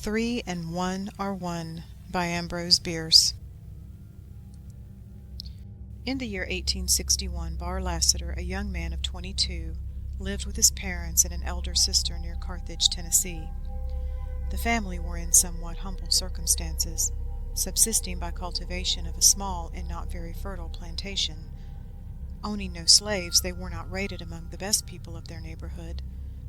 3 and 1 are one by Ambrose Bierce. In the year 1861, Barr Lassiter, a young man of 22, lived with his parents and an elder sister near Carthage, Tennessee. The family were in somewhat humble circumstances, subsisting by cultivation of a small and not very fertile plantation. Owning no slaves, they were not rated among the best people of their neighborhood,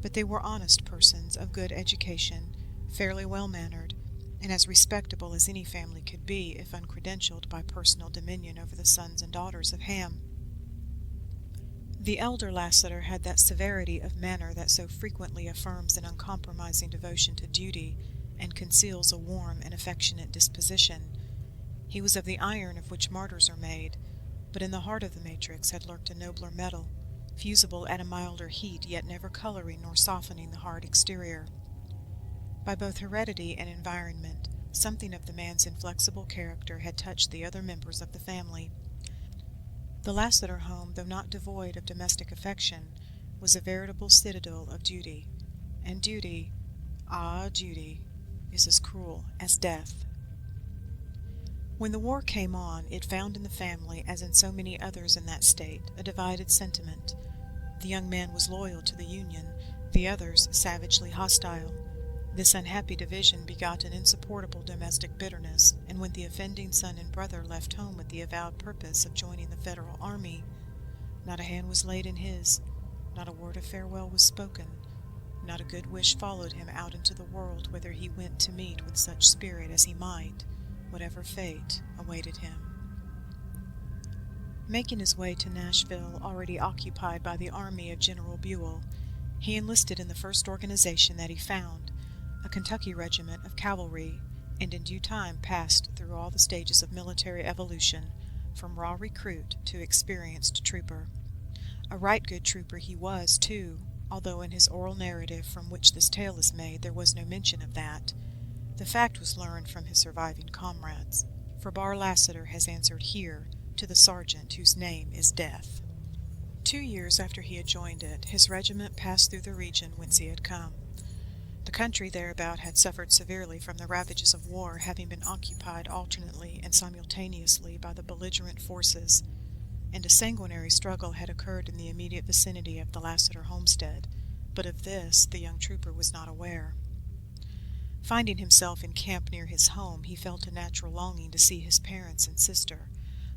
but they were honest persons of good education, fairly well-mannered, and as respectable as any family could be if uncredentialed by personal dominion over the sons and daughters of Ham. The elder Lassiter had that severity of manner that so frequently affirms an uncompromising devotion to duty and conceals a warm and affectionate disposition. He was of the iron of which martyrs are made, but in the heart of the matrix had lurked a nobler metal, fusible at a milder heat, yet never coloring nor softening the hard exterior. By both heredity and environment, something of the man's inflexible character had touched the other members of the family. The Lassiter home, though not devoid of domestic affection, was a veritable citadel of duty, and duty, duty, is as cruel as death. When the war came on, it found in the family, as in so many others in that state, a divided sentiment. The young man was loyal to the Union, the others savagely hostile. This unhappy division begot an insupportable domestic bitterness, and when the offending son and brother left home with the avowed purpose of joining the Federal army, not a hand was laid in his, not a word of farewell was spoken, not a good wish followed him out into the world, whither he went to meet with such spirit as he might, whatever fate awaited him. Making his way to Nashville, already occupied by the army of General Buell, he enlisted in the first organization that he found, a Kentucky regiment of cavalry, and in due time passed through all the stages of military evolution, from raw recruit to experienced trooper. A right good trooper he was, too, although in his oral narrative from which this tale is made there was no mention of that. The fact was learned from his surviving comrades, for Barr Lassiter has answered here to the sergeant whose name is Death. 2 years after he had joined it, his regiment passed through the region whence he had come. The country thereabout had suffered severely from the ravages of war, having been occupied alternately and simultaneously by the belligerent forces, and a sanguinary struggle had occurred in the immediate vicinity of the Lassiter homestead, but of this the young trooper was not aware. Finding himself in camp near his home, he felt a natural longing to see his parents and sister,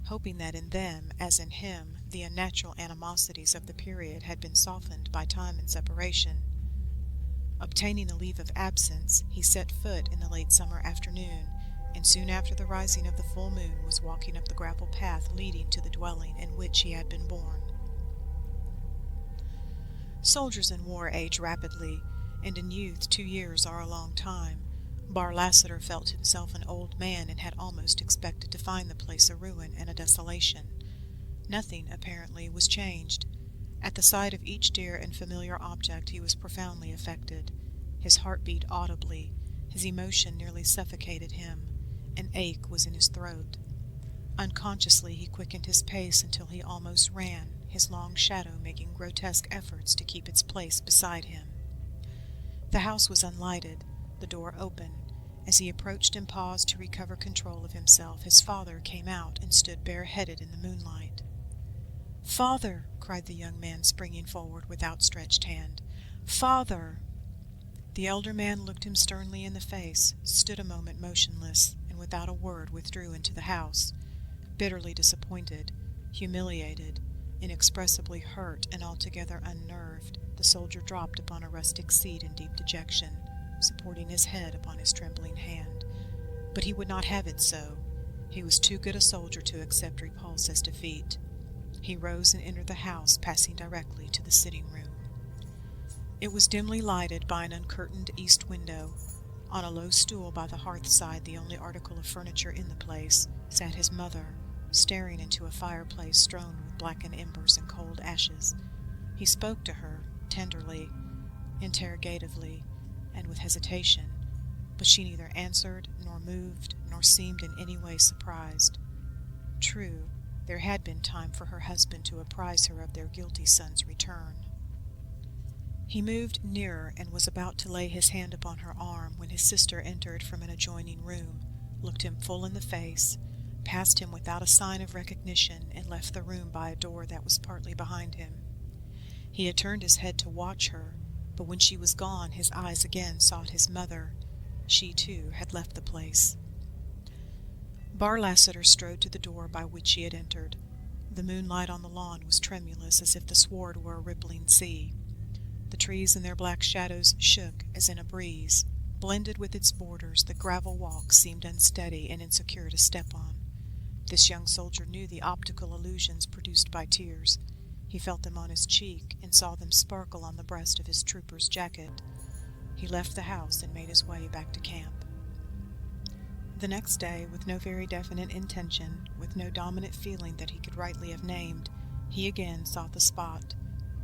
hoping that in them, as in him, the unnatural animosities of the period had been softened by time and separation. Obtaining a leave of absence, he set foot in the late summer afternoon, and soon after the rising of the full moon was walking up the gravel path leading to the dwelling in which he had been born. Soldiers in war age rapidly, and in youth 2 years are a long time. Barr Lassiter felt himself an old man and had almost expected to find the place a ruin and a desolation. Nothing, apparently, was changed. At the sight of each dear and familiar object he was profoundly affected. His heart beat audibly, his emotion nearly suffocated him, an ache was in his throat. Unconsciously he quickened his pace until he almost ran, his long shadow making grotesque efforts to keep its place beside him. The house was unlighted, the door open. As he approached and paused to recover control of himself, his father came out and stood bareheaded in the moonlight. "Father!" cried the young man, springing forward with outstretched hand. "Father!" The elder man looked him sternly in the face, stood a moment motionless, and without a word withdrew into the house. Bitterly disappointed, humiliated, inexpressibly hurt, and altogether unnerved, the soldier dropped upon a rustic seat in deep dejection, supporting his head upon his trembling hand. But he would not have it so. He was too good a soldier to accept repulse as defeat. He rose and entered the house, passing directly to the sitting room. It was dimly lighted by an uncurtained east window. On a low stool by the hearth-side, the only article of furniture in the place, sat his mother, staring into a fireplace strewn with blackened embers and cold ashes. He spoke to her, tenderly, interrogatively, and with hesitation, but she neither answered, nor moved, nor seemed in any way surprised. True, there had been time for her husband to apprise her of their guilty son's return. He moved nearer and was about to lay his hand upon her arm when his sister entered from an adjoining room, looked him full in the face, passed him without a sign of recognition, and left the room by a door that was partly behind him. He had turned his head to watch her, but when she was gone his eyes again sought his mother. She, too, had left the place. Bar Lassiter strode to the door by which he had entered. The moonlight on the lawn was tremulous as if the sward were a rippling sea. The trees in their black shadows shook as in a breeze. Blended with its borders, the gravel walk seemed unsteady and insecure to step on. This young soldier knew the optical illusions produced by tears. He felt them on his cheek and saw them sparkle on the breast of his trooper's jacket. He left the house and made his way back to camp. The next day, with no very definite intention, with no dominant feeling that he could rightly have named, he again sought the spot.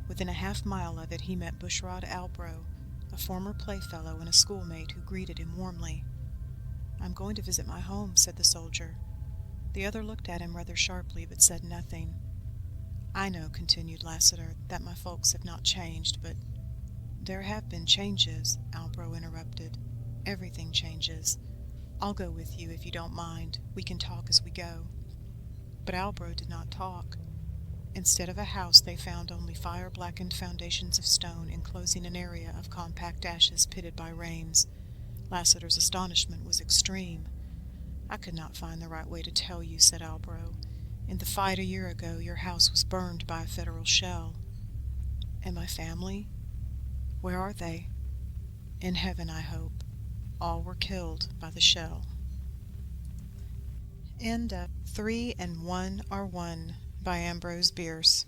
Within a half-mile of it he met Bushrod Albro, a former playfellow and a schoolmate who greeted him warmly. "I'm going to visit my home," said the soldier. The other looked at him rather sharply, but said nothing. "I know," continued Lassiter, "that my folks have not changed, but—" "There have been changes," Albro interrupted. "Everything changes. I'll go with you if you don't mind. We can talk as we go." But Albro did not talk. Instead of a house they found only fire-blackened foundations of stone enclosing an area of compact ashes pitted by rains. Lassiter's astonishment was extreme. "I could not find the right way to tell you," said Albro. "In the fight a year ago your house was burned by a Federal shell." "And my family? Where are they?" "In heaven, I hope. All were killed by the shell." End of 3 and 1 Are One by Ambrose Bierce.